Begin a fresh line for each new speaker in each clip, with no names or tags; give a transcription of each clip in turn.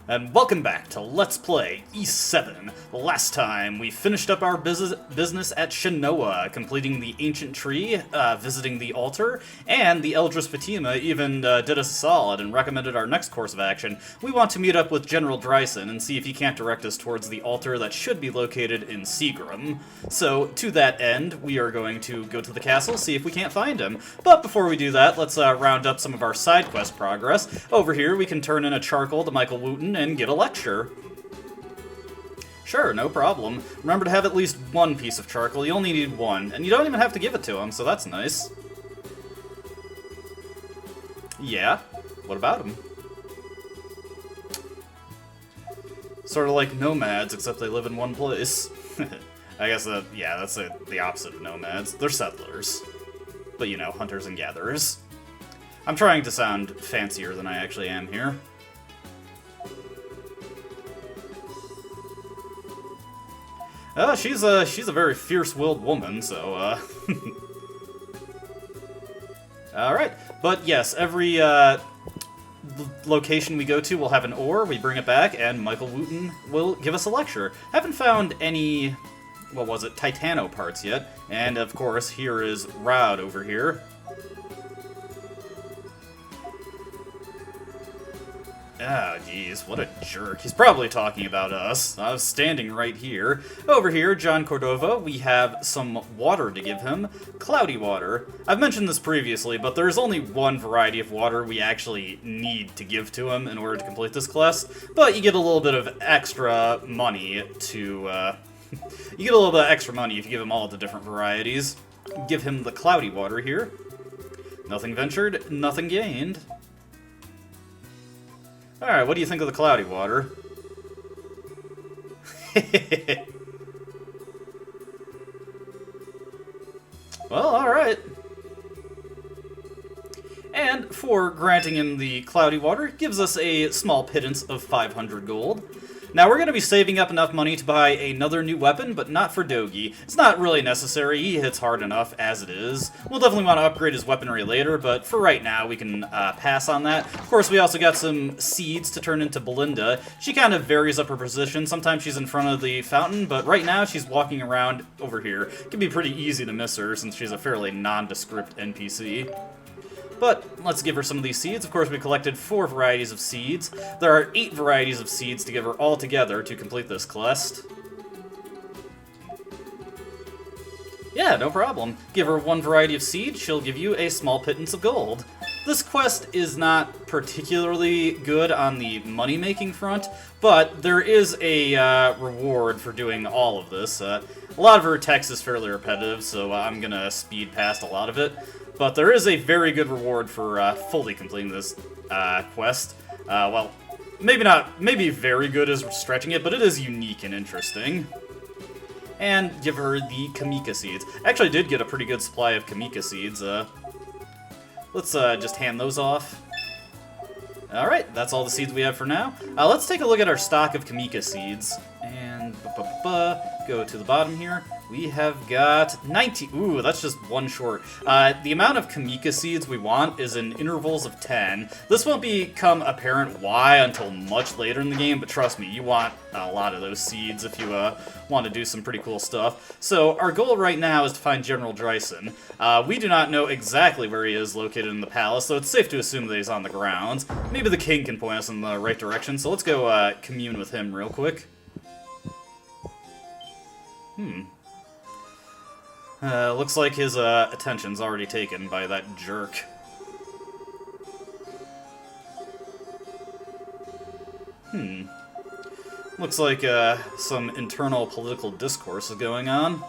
And welcome back to Let's Play E7. Last time, we finished up our business at Shinoa, completing the Ancient Tree, visiting the altar, and the Eldris Fatima even did us a solid and recommended our next course of action. We want to meet up with General Dreisen and see if he can't direct us towards the altar that should be located in Seagram. So, to that end, we are going to go to the castle, see if we can't find him. But before we do that, let's round up some of our side quest progress. Over here, we can turn in a charcoal to Michael Wooten and get a lecture. Sure, no problem. Remember to have at least one piece of charcoal. You only need one, and you don't even have to give it to him, so that's nice. Yeah? What about him? Sort of like nomads, except they live in one place. I guess yeah, that's the opposite of nomads. They're settlers. But, you know, hunters and gatherers. I'm trying to sound fancier than I actually am here. She's a very fierce-willed woman, so, Alright, but yes, every, location we go to will have an ore, we bring it back, and Michael Wooten will give us a lecture. Haven't found any, what was it, Titano parts yet, and of course, here is Robe over here. Oh, jeez, what a jerk. He's probably talking about us. I was standing right here. Over here, John Cordova, we have some water to give him. Cloudy water. I've mentioned this previously, but there's only one variety of water we actually need to give to him in order to complete this quest. But you get a little bit of extra money to, you get a little bit of extra money if you give him all the different varieties. Give him the cloudy water here. Nothing ventured, nothing gained. Alright, what do you think of the cloudy water? Well, alright. And for granting him the cloudy water, gives us a small pittance of 500 gold. Now, we're going to be saving up enough money to buy another new weapon, but not for Dogi. It's not really necessary, he hits hard enough as it is. We'll definitely want to upgrade his weaponry later, but for right now, we can pass on that. Of course, we also got some seeds to turn into Belinda. She kind of varies up her position. Sometimes she's in front of the fountain, but right now she's walking around over here. It can be pretty easy to miss her, since she's a fairly nondescript NPC. But let's give her some of these seeds. Of course, we collected 4 varieties of seeds. There are 8 varieties of seeds to give her all together to complete this quest. Yeah, no problem. Give her 1 variety of seed, she'll give you a small pittance of gold. This quest is not particularly good on the money-making front, but there is a reward for doing all of this. A lot of her text is fairly repetitive, so I'm gonna speed past a lot of it. But there is a very good reward for fully completing this quest. Well, maybe very good is stretching it, but it is unique and interesting. And give her the Kamika seeds. I actually did get a pretty good supply of Kamika seeds. Let's just hand those off. Alright, that's all the seeds we have for now. Let's take a look at our stock of Kamika seeds. And go to the bottom here. We have got 90. Ooh, that's just 1 short. The amount of Kamika seeds we want is in intervals of 10. This won't become apparent why until much later in the game, but trust me, you want a lot of those seeds if you want to do some pretty cool stuff. So our goal right now is to find General Dreisen. We do not know exactly where he is located in the palace, so it's safe to assume that he's on the grounds. Maybe the king can point us in the right direction, so let's go commune with him real quick. Looks like his attention's already taken by that jerk. Looks like some internal political discourse is going on.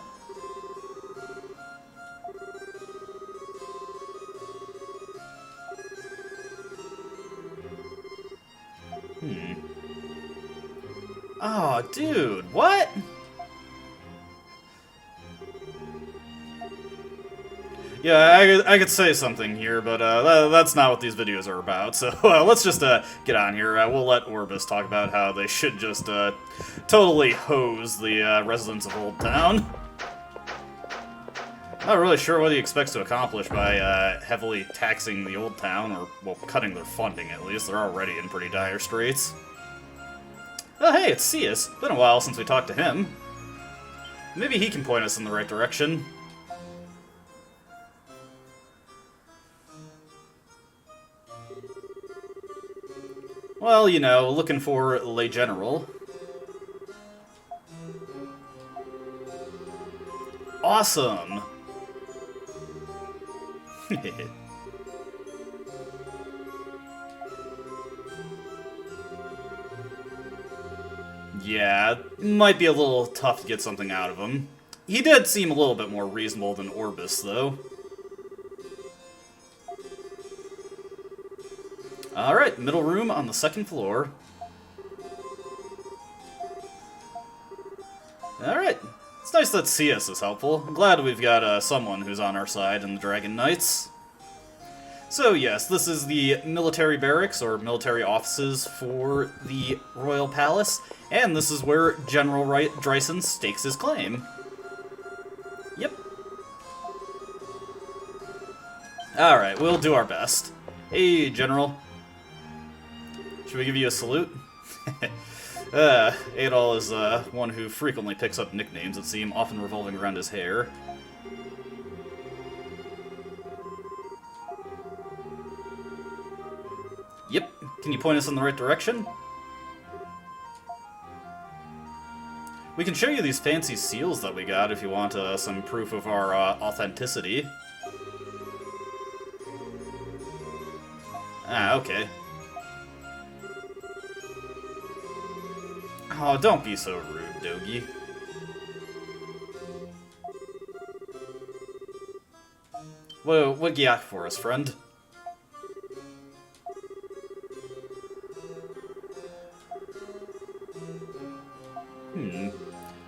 Oh, dude, what? Yeah, I could say something here, but that's not what these videos are about, so let's just get on here. We'll let Orbis talk about how they should just totally hose the residents of Old Town. Not really sure what he expects to accomplish by heavily taxing the Old Town, or, well, cutting their funding at least. They're already in pretty dire straits. Oh hey, it's Cius. Been a while since we talked to him. Maybe he can point us in the right direction. Well, you know, looking for Le General. Awesome! Yeah, might be a little tough to get something out of him. He did seem a little bit more reasonable than Orbis, though. Alright, middle room on the second floor. Alright, it's nice that Cius is helpful. I'm glad we've got someone who's on our side in the Dragon Knights. So yes, this is the military barracks, or military offices for the Royal Palace, and this is where General Dreisen stakes his claim. Yep. Alright, we'll do our best. Hey, General. Should we give you a salute? Adol is one who frequently picks up nicknames that seem often revolving around his hair. Yep. Can you point us in the right direction? We can show you these fancy seals that we got if you want some proof of our authenticity. Ah, okay. Oh, don't be so rude, Dogi. What you got for us, friend?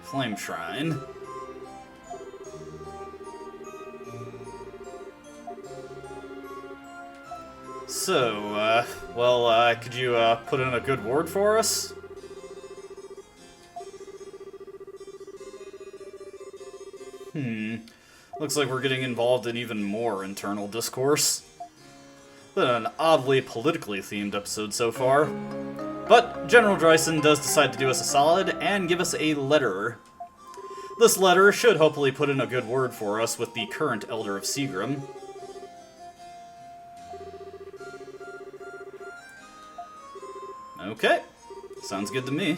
Flame Shrine. So, could you put in a good word for us? Looks like we're getting involved in even more internal discourse. Been an oddly politically themed episode so far. But General Dreisen does decide to do us a solid and give us a letter. This letter should hopefully put in a good word for us with the current Elder of Seagram. Okay, sounds good to me.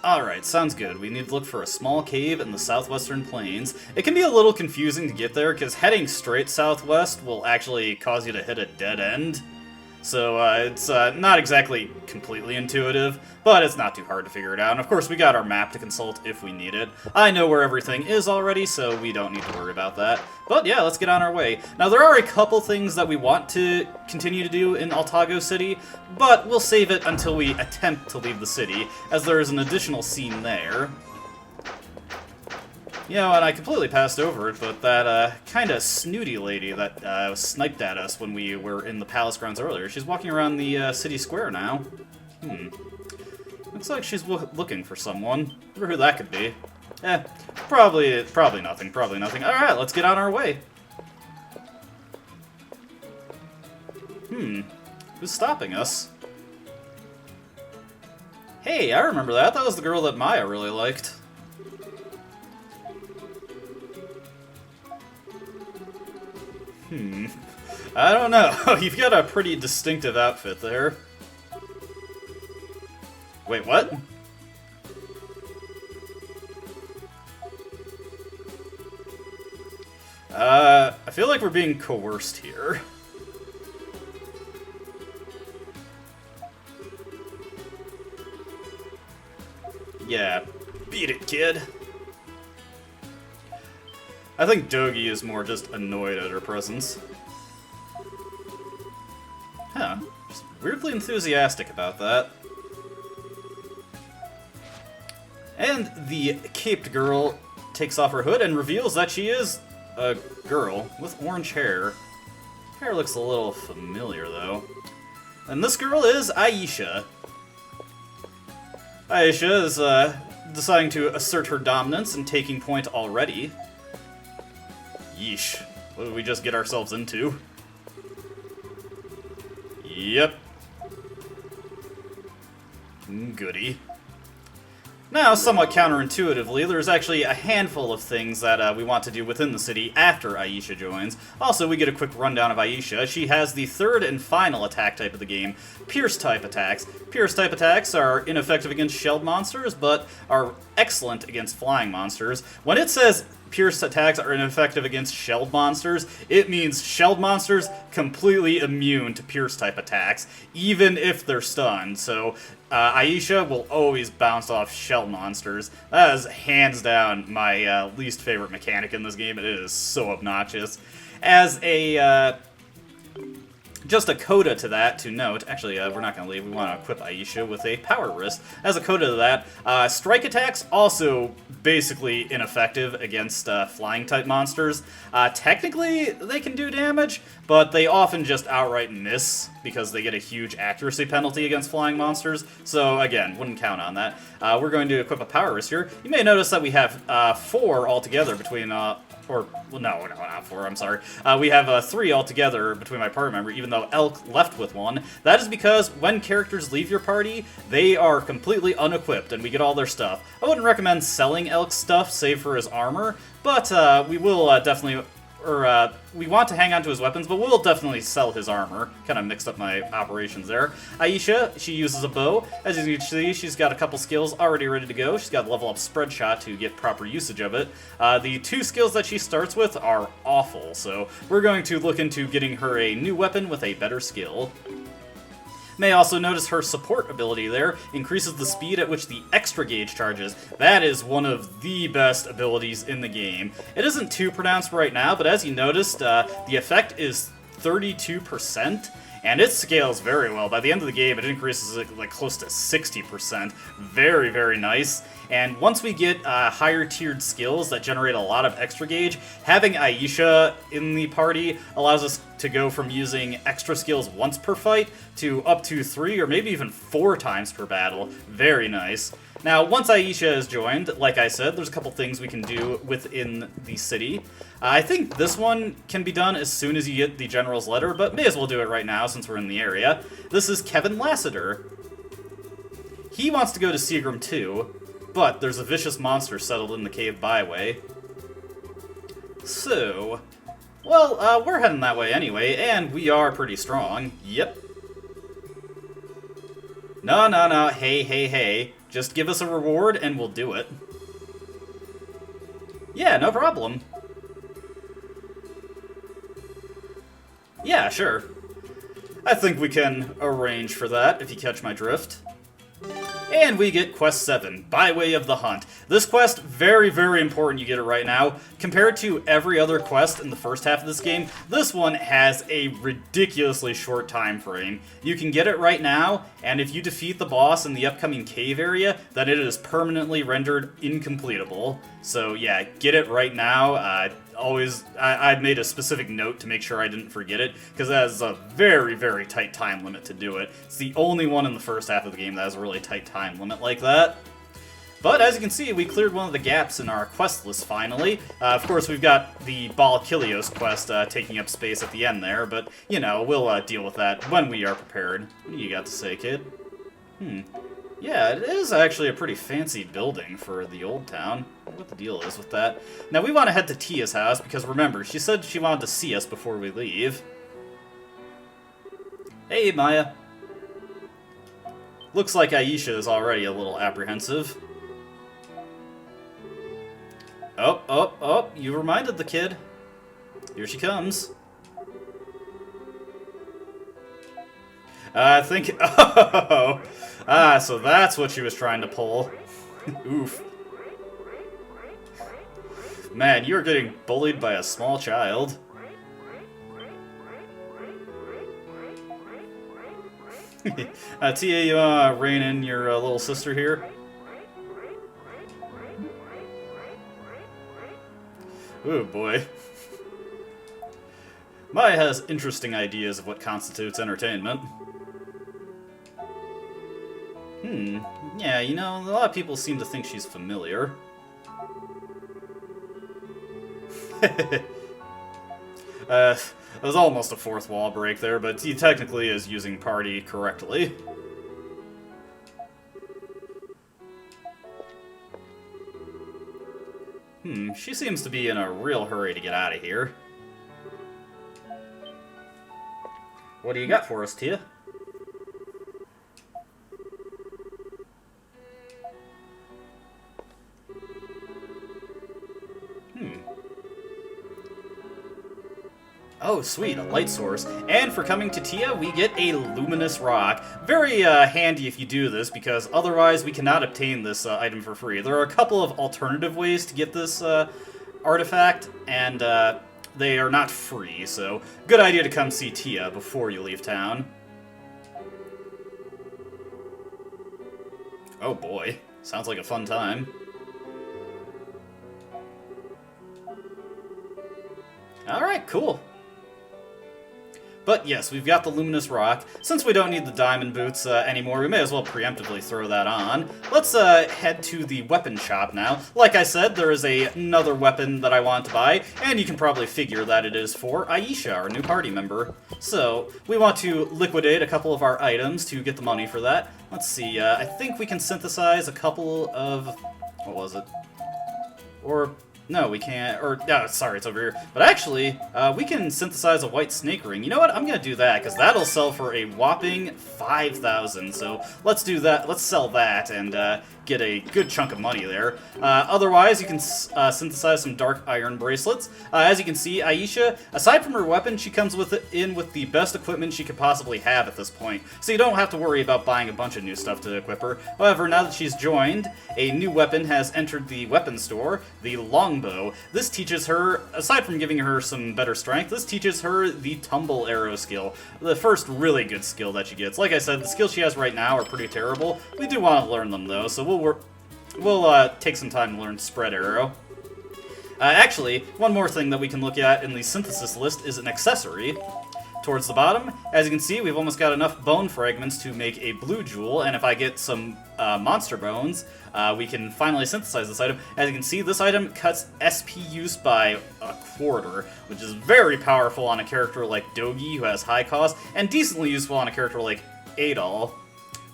Alright, sounds good. We need to look for a small cave in the southwestern plains. It can be a little confusing to get there, because heading straight southwest will actually cause you to hit a dead end. So, it's not exactly completely intuitive, but it's not too hard to figure it out. And of course, we got our map to consult if we need it. I know where everything is already, so we don't need to worry about that. But yeah, let's get on our way. Now, there are a couple things that we want to continue to do in Altago City, but we'll save it until we attempt to leave the city, as there is an additional scene there. You know, and I completely passed over it, but that kind of snooty lady that sniped at us when we were in the palace grounds earlier, she's walking around the city square now. Looks like she's looking for someone. Wonder who that could be. Probably nothing, Alright, let's get on our way. Who's stopping us? Hey, I remember that. That was the girl that Maya really liked. I don't know. You've got a pretty distinctive outfit there. Wait, what? I feel like we're being coerced here. Yeah, beat it, kid. I think Dogi is more just annoyed at her presence. Huh. Just weirdly enthusiastic about that. And the caped girl takes off her hood and reveals that she is a girl with orange hair. Hair looks a little familiar, though. And this girl is Aisha. Aisha is deciding to assert her dominance and taking point already. Yeesh. What did we just get ourselves into? Yep. Goody. Now, somewhat counterintuitively, there's actually a handful of things that we want to do within the city after Aisha joins. Also, we get a quick rundown of Aisha. She has the third and final attack type of the game, Pierce-type attacks. Pierce-type attacks are ineffective against shelled monsters, but are excellent against flying monsters. When it says Pierce attacks are ineffective against shelled monsters, it means shelled monsters completely immune to Pierce-type attacks, even if they're stunned. So Aisha will always bounce off shell monsters. That is hands down my least favorite mechanic in this game. It is so obnoxious. As a just a coda to that, to note, actually, we're not going to leave. We want to equip Aisha with a power wrist. As a coda to that, strike attacks also basically ineffective against flying-type monsters. Technically, they can do damage, but they often just outright miss because they get a huge accuracy penalty against flying monsters. So, again, wouldn't count on that. We're going to equip a power wrist here. You may notice that we have 4 altogether between... well, no, not 4, I'm sorry. We have 3 altogether between my party member, even though Elk left with 1. That is because when characters leave your party, they are completely unequipped, and we get all their stuff. I wouldn't recommend selling Elk's stuff, save for his armor, but we will definitely... we want to hang on to his weapons, but we'll definitely sell his armor. Kind of mixed up my operations there. Aisha, she uses a bow. As you can see, she's got a couple skills already ready to go. She's got level up spread shot to get proper usage of it. The 2 skills that she starts with are awful, so we're going to look into getting her a new weapon with a better skill. May also notice her support ability there increases the speed at which the extra gauge charges. That is one of the best abilities in the game. It isn't too pronounced right now, but as you noticed, the effect is 32%, and it scales very well. By the end of the game, it increases like close to 60%. Very, very nice. And once we get higher tiered skills that generate a lot of extra gauge, having Aisha in the party allows us to go from using extra skills once per fight to up to 3 or maybe even 4 times per battle. Very nice. Now, once Aisha is joined, like I said, there's a couple things we can do within the city. I think this one can be done as soon as you get the General's letter, but may as well do it right now since we're in the area. This is Kevin Lassiter. He wants to go to Seagram too, but there's a vicious monster settled in the cave Byway. So, well, we're heading that way anyway, and we are pretty strong. Yep. No, hey. Just give us a reward and we'll do it. Yeah, no problem. Yeah, sure. I think we can arrange for that, if you catch my drift. And we get Quest 7, Byway of the Hunt. This quest, very, very important you get it right now. Compared to every other quest in the first half of this game, this one has a ridiculously short time frame. You can get it right now, and if you defeat the boss in the upcoming cave area, then it is permanently rendered incompletable. So yeah, get it right now. I made a specific note to make sure I didn't forget it, because that is a very, very tight time limit to do it. It's the only one in the first half of the game that has a really tight time limit like that. But as you can see, we cleared one of the gaps in our quest list finally. Of course, we've got the Balkilios quest taking up space at the end there, but, you know, we'll deal with that when we are prepared. What do you got to say, kid? Yeah, it is actually a pretty fancy building for the old town. I wonder what the deal is with that. Now, we want to head to Tia's house, because remember, she said she wanted to see us before we leave. Hey, Maya. Looks like Aisha is already a little apprehensive. Oh, you reminded the kid. Here she comes. I think... Oh! So that's what she was trying to pull. Oof. Man, you're getting bullied by a small child. Tia, you rein in your little sister here? Ooh, boy. Maya has interesting ideas of what constitutes entertainment. Yeah, you know, a lot of people seem to think she's familiar. It was almost a fourth wall break there, but he technically is using party correctly. She seems to be in a real hurry to get out of here. What do you got for us, Tia? Oh, sweet, a light source. And for coming to Tia, we get a Luminous Rock. Very handy if you do this, because otherwise we cannot obtain this item for free. There are a couple of alternative ways to get this artifact, and they are not free, so good idea to come see Tia before you leave town. Oh boy, sounds like a fun time. Alright, cool. But yes, we've got the Luminous Rock. Since we don't need the diamond boots anymore, we may as well preemptively throw that on. Let's head to the weapon shop now. Like I said, there is another weapon that I want to buy, and you can probably figure that it is for Aisha, our new party member. So, we want to liquidate a couple of our items to get the money for that. Let's see, I think we can synthesize a couple of... what was it? Or... no, we can't, or, no, sorry, it's over here. But actually, we can synthesize a white snake ring. You know what, I'm gonna do that, because that'll sell for a whopping 5,000. So, let's do that, let's sell that, and get a good chunk of money there. Otherwise, you can synthesize some dark iron bracelets. As you can see, Aisha, aside from her weapon, she comes with the best equipment she could possibly have at this point. So you don't have to worry about buying a bunch of new stuff to equip her. However, now that she's joined, a new weapon has entered the weapon store, the longbow. This teaches her, aside from giving her some better strength, this teaches her the Tumble Arrow skill. The first really good skill that she gets. Like I said, the skills she has right now are pretty terrible. We do want to learn them though, so we'll take some time to learn Spread Arrow. Actually, one more thing that we can look at in the synthesis list is an accessory. Towards the bottom, as you can see, we've almost got enough bone fragments to make a blue jewel, and if I get some monster bones, we can finally synthesize this item. As you can see, this item cuts SP use by a quarter, which is very powerful on a character like Dogi, who has high cost, and decently useful on a character like Adol,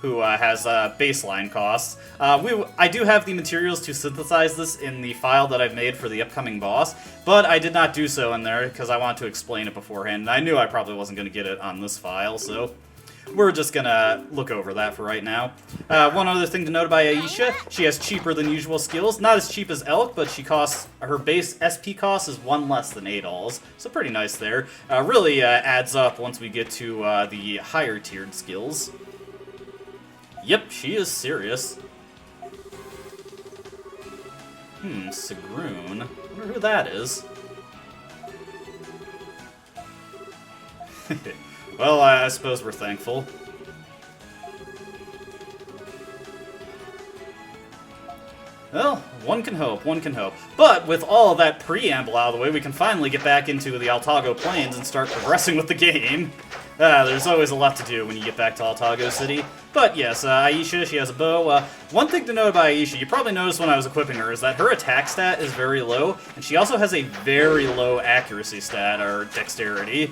who has baseline costs. I do have the materials to synthesize this in the file that I've made for the upcoming boss, but I did not do so in there because I wanted to explain it beforehand, and I knew I probably wasn't going to get it on this file, so we're just going to look over that for right now. One other thing to note about Aisha, she has cheaper than usual skills. Not as cheap as Elk, but her base SP cost is 1 less than Adol's, so pretty nice there. Really adds up once we get to the higher tiered skills. Yep, she is serious. Sigrun. I wonder who that is. Well, I suppose we're thankful. Well, one can hope, one can hope. But with all of that preamble out of the way, we can finally get back into the Altago Plains and start progressing with the game. There's always a lot to do when you get back to Altago City. But yes, Aisha, she has a bow. One thing to note about Aisha, you probably noticed when I was equipping her, is that her attack stat is very low, and she also has a very low accuracy stat, or dexterity.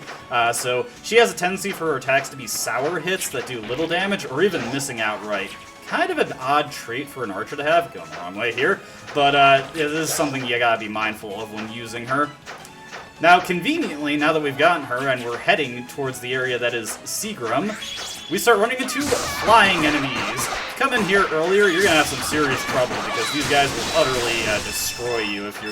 So she has a tendency for her attacks to be sour hits that do little damage, or even missing outright. Kind of an odd trait for an archer to have, going the wrong way here, but this is something you gotta be mindful of when using her. Now, conveniently, now that we've gotten her and we're heading towards the area that is Seagram, we start running into flying enemies. Come in here earlier, you're gonna have some serious trouble because these guys will utterly destroy you if you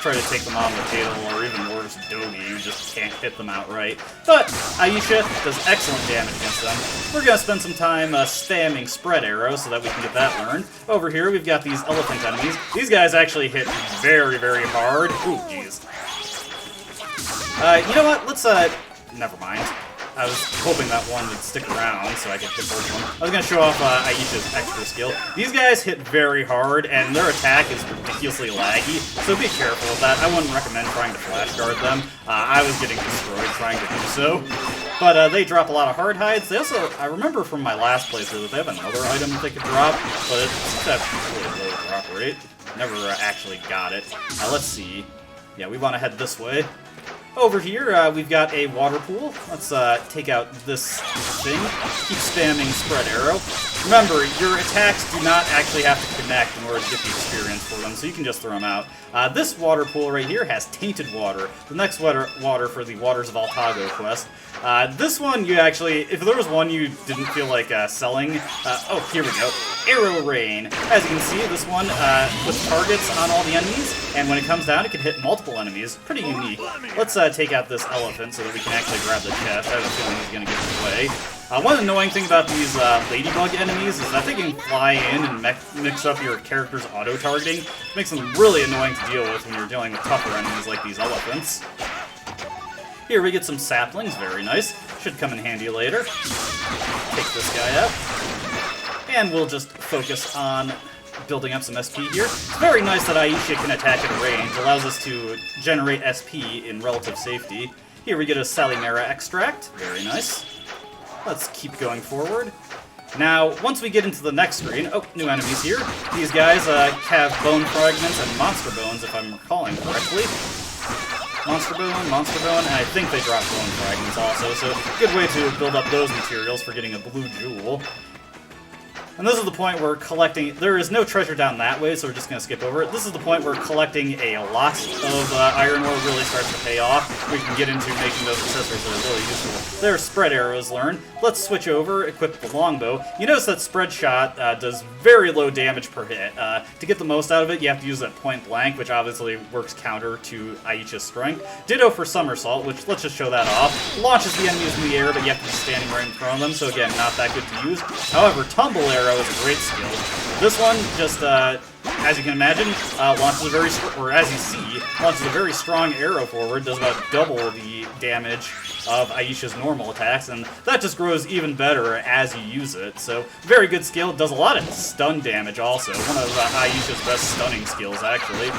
try to take them on with Adol, or even worse, Dogi. You just can't hit them outright. But Aisha does excellent damage against them. We're gonna spend some time spamming Spread Arrow so that we can get that learned. Over here, we've got these elephant enemies. These guys actually hit very, very hard. Ooh, jeez. You know what? Let's, never mind. I was hoping that one would stick around so I could hit both of them. I was going to show off Aisha's extra skill. These guys hit very hard, and their attack is ridiculously laggy, so be careful with that. I wouldn't recommend trying to flash guard them. I was getting destroyed trying to do so. But they drop a lot of hard hides. They also, I remember from my last playthrough that they have another item that they could drop, but it's that really low drop rate. Never actually got it. Let's see. Yeah, we want to head this way. Over here, we've got a water pool. Let's take out this thing. Keep spamming Spread Arrow. Remember, your attacks do not actually have to connect in order to get the experience for them, so you can just throw them out. This water pool right here has Tainted Water, the next water for the Waters of Altago quest. This one, you actually, if there was one you didn't feel like selling, oh, here we go. Arrow Rain. As you can see, this one puts targets on all the enemies, and when it comes down, it can hit multiple enemies. Pretty unique. Let's take out this elephant so that we can actually grab the chest. I have a feeling he's going to get away. One annoying thing about these ladybug enemies is that they can fly in and mix up your character's auto-targeting. Makes them really annoying to deal with when you're dealing with tougher enemies like these elephants. Here we get some saplings, very nice. Should come in handy later. Take this guy out. And we'll just focus on building up some SP here. It's very nice that Aisha can attack at a range. Allows us to generate SP in relative safety. Here we get a Salimera extract. Very nice. Let's keep going forward. Now, once we get into the next screen... Oh, new enemies here. These guys have bone fragments and monster bones, if I'm recalling correctly. Monster bone, and I think they drop bone fragments also, so good way to build up those materials for getting a blue jewel. And this is the point where collecting... There is no treasure down that way, so we're just going to skip over it. This is the point where collecting a lot of iron ore really starts to pay off. We can get into making those accessories that are really useful. There's Spread Arrows learned. Let's switch over, equip the longbow. You notice that Spread Shot does very low damage per hit. To get the most out of it, you have to use that point blank, which obviously works counter to Aisha's strength. Ditto for Somersault, which, let's just show that off. Launches the enemies in the air, but you have to be standing right in front of them, so again, not that good to use. However, Tumble Arrow is a great skill. This one just, as you can imagine, launches a very, or as you see, launches a very strong arrow forward, does about double the damage of Aisha's normal attacks, and that just grows even better as you use it. So, very good skill. It does a lot of stun damage also. One of Aisha's best stunning skills, actually.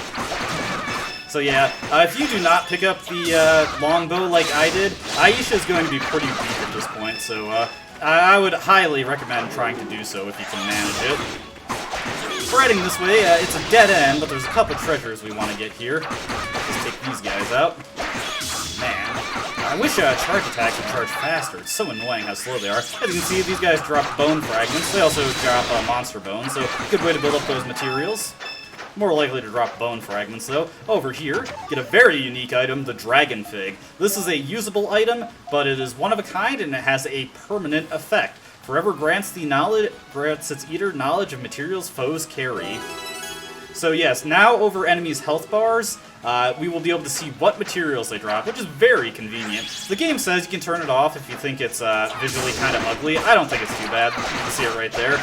So yeah, if you do not pick up the longbow like I did, Aisha's going to be pretty weak at this point, so I would highly recommend trying to do so if you can manage it. We're heading this way. It's a dead end, but there's a couple treasures we want to get here. Let's take these guys out. Man, I wish charge attacks would charge faster. It's so annoying how slow they are. As you can see, these guys drop bone fragments. They also drop monster bones, so good way to build up those materials. More likely to drop bone fragments, though. Over here, get a very unique item, the Dragon Fig. This is a usable item, but it is one of a kind, and it has a permanent effect. Forever grants its eater knowledge of materials foes carry. So yes, now over enemies' health bars, we will be able to see what materials they drop, which is very convenient. The game says you can turn it off if you think it's visually kind of ugly. I don't think it's too bad. You can see it right there.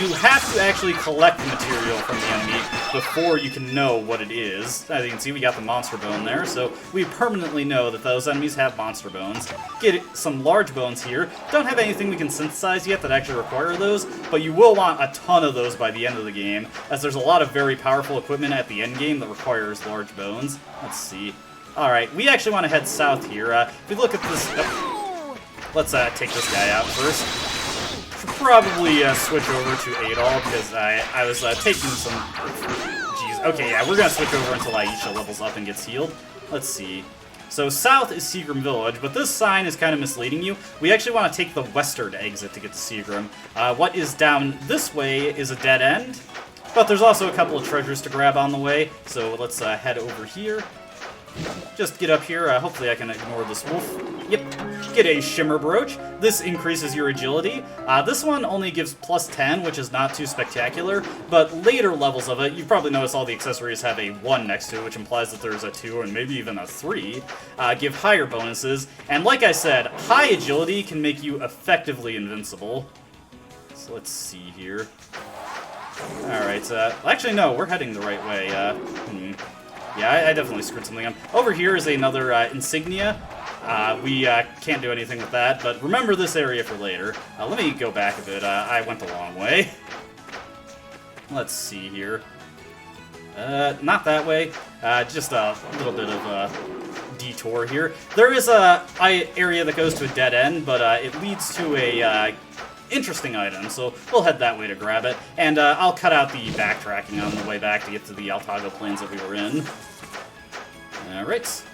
You have to actually collect the material from the enemy before you can know what it is. As you can see, we got the monster bone there, so we permanently know that those enemies have monster bones. Get some large bones here. Don't have anything we can synthesize yet that actually require those, but you will want a ton of those by the end of the game, as there's a lot of very powerful equipment at the end game that requires large bones. Let's see. Alright, we actually want to head south here. If we look at this... let's take this guy out first. Should probably switch over to Adol, because I was taking some... Jeez. Okay, yeah, we're going to switch over until Aisha levels up and gets healed. Let's see. So south is Seagram Village, but this sign is kind of misleading you. We actually want to take the western exit to get to Seagram. What is down this way is a dead end. But there's also a couple of treasures to grab on the way, so let's head over here. Just get up here. Hopefully I can ignore this wolf. Yep. Get a Shimmer Brooch. This increases your agility. This one only gives plus 10, which is not too spectacular, but later levels of it, you've probably noticed all the accessories have a 1 next to it, which implies that there's a 2 and maybe even a 3. Give higher bonuses, and like I said, high agility can make you effectively invincible. So let's see here. Alright, actually no, we're heading the right way. Yeah, I definitely screwed something up. Over here is another insignia. We can't do anything with that, but remember this area for later. Let me go back a bit. I went the long way. Let's see here. Not that way. Just a little bit of a detour here. There is a area that goes to a dead end, but it leads to a interesting item, so we'll head that way to grab it. And I'll cut out the backtracking on the way back to get to the Altago Plains that we were in. Alright.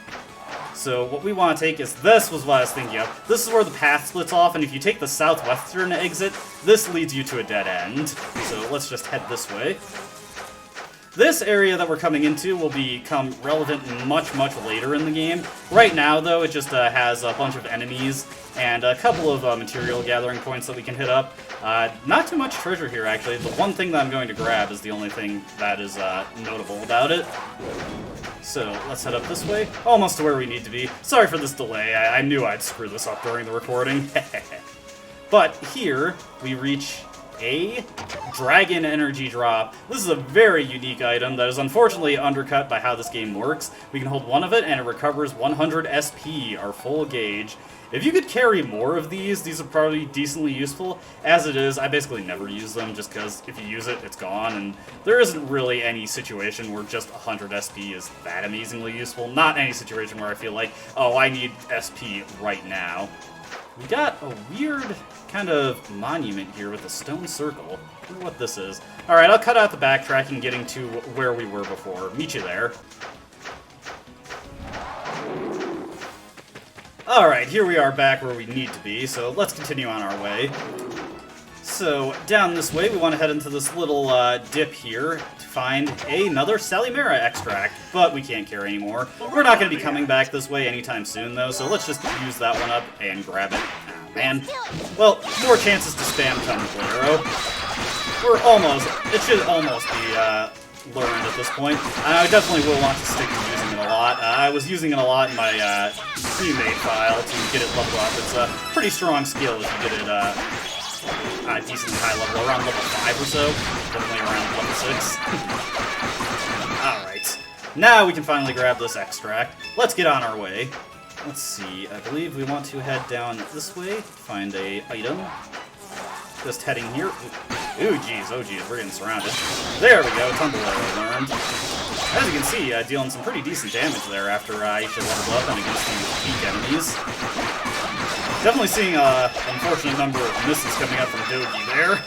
So what we want to take is, this was what I was thinking of. This is where the path splits off, and if you take the southwestern exit, this leads you to a dead end. So let's just head this way. This area that we're coming into will become relevant much, much later in the game. Right now, though, it just has a bunch of enemies and a couple of material gathering points that we can hit up. Not too much treasure here, actually. The one thing that I'm going to grab is the only thing that is notable about it. So let's head up this way. Almost to where we need to be. Sorry for this delay. I knew I'd screw this up during the recording. But here, we reach a dragon energy drop. This is a very unique item that is unfortunately undercut by how this game works. We can hold one of it and it recovers 100 SP, our full gauge. If you could carry more of these are probably decently useful. As it is, I basically never use them just because if you use it, it's gone, and there isn't really any situation where just 100 SP is that amazingly useful. Not any situation where I feel like, oh, I need SP right now. We got a weird kind of monument here with a stone circle. I wonder what this is. Alright, I'll cut out the backtracking getting to where we were before. Meet you there. Alright, here we are back where we need to be, so let's continue on our way. So, down this way, we want to head into this little dip here to find another Salimera extract, but we can't carry anymore. We're not going to be coming back this way anytime soon, though, so let's just use that one up and grab it. Oh, man. Well, more chances to spam Tumble Arrow. We're almost, it should almost be learned at this point. I definitely will want to stick to using it a lot. I was using it a lot in my teammate file to get it leveled up. It's a pretty strong skill if you get it decently high level, around level 5 or so. Definitely around level 6. Alright. Now we can finally grab this extract. Let's get on our way. Let's see, I believe we want to head down this way, find a item. Just heading here. Ooh, geez, oh geez, we're getting surrounded. There we go, Tumble Arrow learned. As you can see, dealing some pretty decent damage there after Aisha leveled up and against these weak enemies. Definitely seeing an unfortunate number of misses coming up from Dogi there.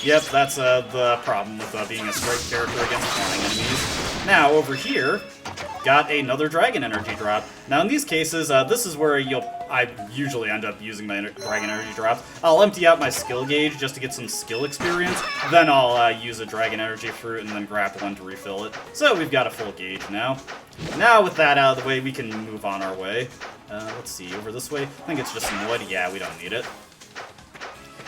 Yep, that's the problem with being a straight character against flying enemies. Now, over here, got another Dragon Energy drop. Now, in these cases, this is where I usually end up using my Dragon Energy drops. I'll empty out my skill gauge just to get some skill experience, then I'll use a Dragon Energy fruit and then grab one to refill it. So we've got a full gauge now. Now, with that out of the way, we can move on our way. Let's see, over this way. I think it's just some wood. Yeah, we don't need it.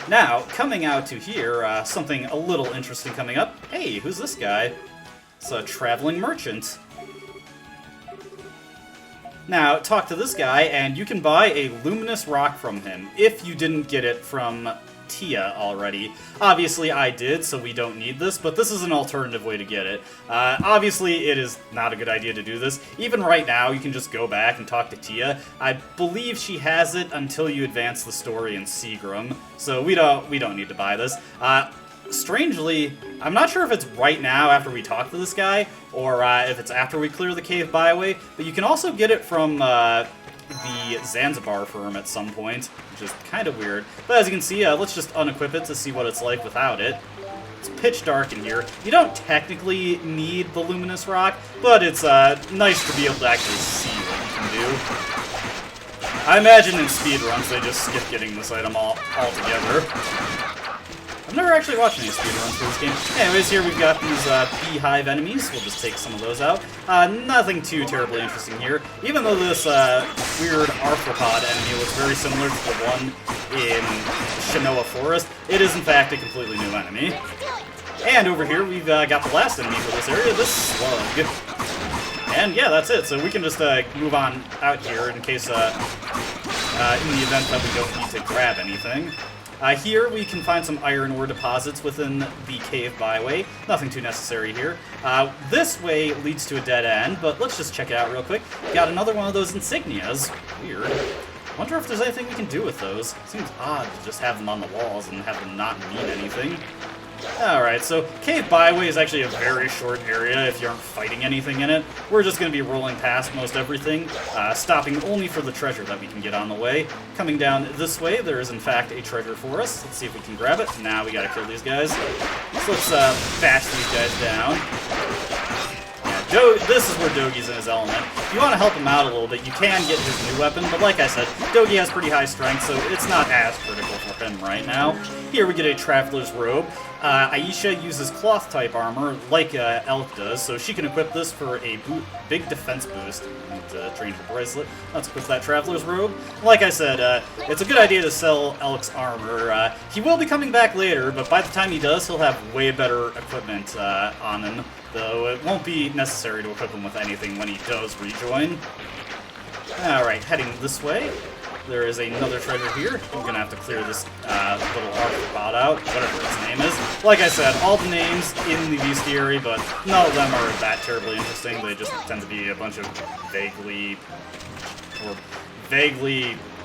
Now, coming out to here, something a little interesting coming up. Hey, who's this guy? It's a traveling merchant. Now, talk to this guy, and you can buy a Luminous Rock from him, if you didn't get it from Tia already. Obviously, I did, so we don't need this, but this is an alternative way to get it. Obviously, it is not a good idea to do this. Even right now, you can just go back and talk to Tia. I believe she has it until you advance the story in Seagram, so we don't need to buy this. Strangely, I'm not sure if it's right now after we talk to this guy, or if it's after we clear the cave byway, but you can also get it from the Zanzibar firm at some point, which is kind of weird. But as you can see, let's just unequip it to see what it's like without it. It's pitch dark in here. You don't technically need the Luminous Rock, but it's nice to be able to actually see what you can do. I imagine in speedruns they just skip getting this item altogether. I've never actually watched any speedruns for this game. Anyways, here we've got these beehive enemies. We'll just take some of those out. Nothing too terribly interesting here. Even though this weird arthropod enemy looks very similar to the one in Shinoa Forest, it is in fact a completely new enemy. And over here we've got the last enemy for this area, this slug. And yeah, that's it. So we can just move on out here in case, in the event that we don't need to grab anything. Here we can find some iron ore deposits within the cave byway. Nothing too necessary here. This way leads to a dead end, but let's just check it out real quick. Got another one of those insignias. Weird. Wonder if there's anything we can do with those. Seems odd to just have them on the walls and have them not mean anything. Alright, so Cave Byway is actually a very short area if you aren't fighting anything in it. We're just going to be rolling past most everything, stopping only for the treasure that we can get on the way. Coming down this way, there is in fact a treasure for us. Let's see if we can grab it. Now we gotta kill these guys. So let's bash these guys down. Yeah, This is where Dogi's in his element. If you want to help him out a little bit, you can get his new weapon, but like I said, Dogi has pretty high strength, so it's not as critical for him right now. Here we get a Traveler's Robe. Aisha uses cloth-type armor, like Elk does, so she can equip this for a big defense boost. And train her bracelet. Let's equip that Traveler's Robe. Like I said, it's a good idea to sell Elk's armor. He will be coming back later, but by the time he does, he'll have way better equipment on him, though it won't be necessary to equip him with anything when he does rejoin. Alright, heading this way. There is another treasure here. I'm gonna have to clear this little arthropod out, whatever its name is. Like I said, all the names in the bestiary, but none of them are that terribly interesting. They just tend to be a bunch of vaguely,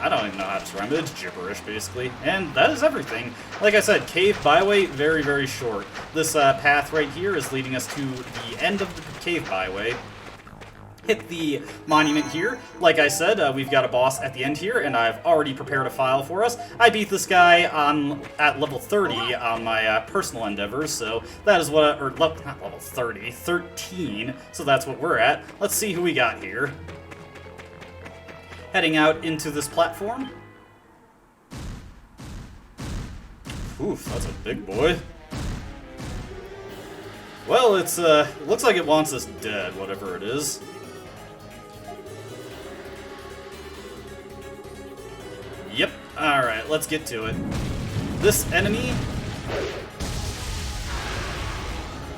I don't even know how to describe it. It's gibberish, basically. And that is everything. Like I said, Cave Byway, very, very short. This path right here is leading us to the end of the Cave Byway. Hit the monument here. Like I said, we've got a boss at the end here, and I've already prepared a file for us. I beat this guy at level 30 on my personal endeavors, so that is what, not level 30, 13, so that's what we're at. Let's see who we got here. Heading out into this platform. Oof, that's a big boy. Well, it's, looks like it wants us dead, whatever it is. Yep. Alright, let's get to it. This enemy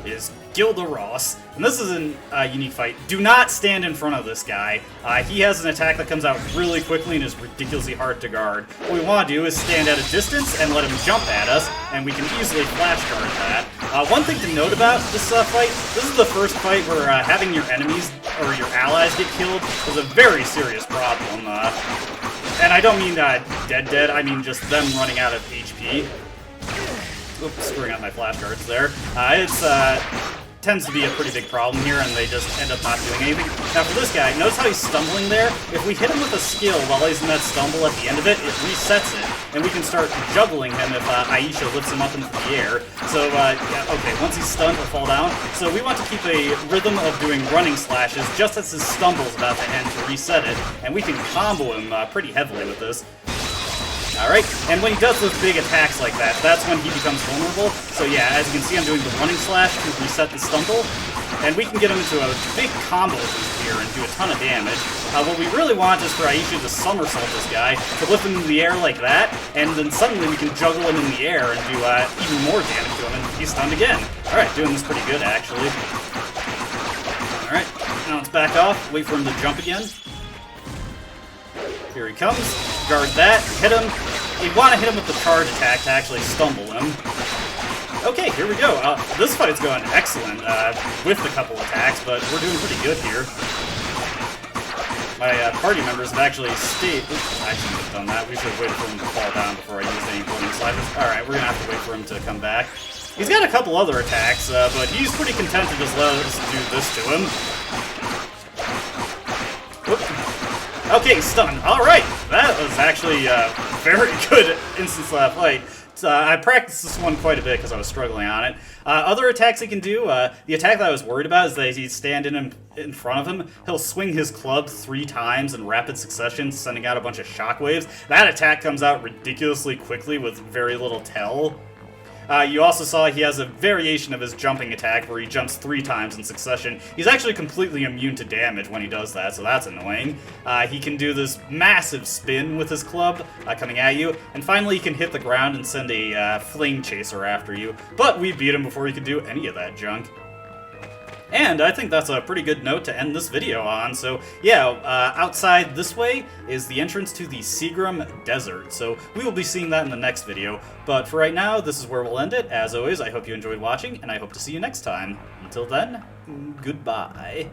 is Gilda Ross, and this is a unique fight. Do not stand in front of this guy. He has an attack that comes out really quickly and is ridiculously hard to guard. What we want to do is stand at a distance and let him jump at us, and we can easily flash guard that. One thing to note about this fight, this is the first fight where having your enemies or your allies get killed is a very serious problem. And I don't mean dead, I mean just them running out of HP. Oops, screwing up my flashcards there. Tends to be a pretty big problem here, and they just end up not doing anything. Now for this guy, notice how he's stumbling there? If we hit him with a skill while he's in that stumble at the end of it, it resets it, and we can start juggling him if Aisha lifts him up into the air. So, yeah, okay, once he's stunned, he'll fall down. So we want to keep a rhythm of doing running slashes just as his stumble's about to end to reset it, and we can combo him pretty heavily with this. Alright, and when he does those big attacks like that, that's when he becomes vulnerable. So yeah, as you can see, I'm doing the running slash to reset the stumble, and we can get him into a big combo here and do a ton of damage. What we really want is for Aisha to somersault this guy, to lift him in the air like that, and then suddenly we can juggle him in the air and do even more damage to him, and he's stunned again. Alright, doing this pretty good, actually. Alright, now let's back off, wait for him to jump again. Here he comes. Guard that. Hit him. You want to hit him with the charge attack to actually stumble him. Okay, here we go. This fight's going excellent with a couple attacks, but we're doing pretty good here. My party members have actually stayed... Oops, I shouldn't have done that. We should have waited for him to fall down before I used any running sliders. Alright, we're going to have to wait for him to come back. He's got a couple other attacks, but he's pretty content to just let us do this to him. Whoop. Okay, stun. Alright, that was actually a very good instance fight. I practiced this one quite a bit because I was struggling on it. Other attacks he can do, the attack that I was worried about is that he'd stand in front of him, he'll swing his club 3 times in rapid succession, sending out a bunch of shockwaves. That attack comes out ridiculously quickly with very little tell. You also saw he has a variation of his jumping attack where he jumps 3 times in succession. He's actually completely immune to damage when he does that, so that's annoying. He can do this massive spin with his club coming at you, and finally he can hit the ground and send a flame chaser after you. But we beat him before he could do any of that junk. And I think that's a pretty good note to end this video on. So yeah, outside this way is the entrance to the Seagram Desert. So we will be seeing that in the next video. But for right now, this is where we'll end it. As always, I hope you enjoyed watching, and I hope to see you next time. Until then, goodbye.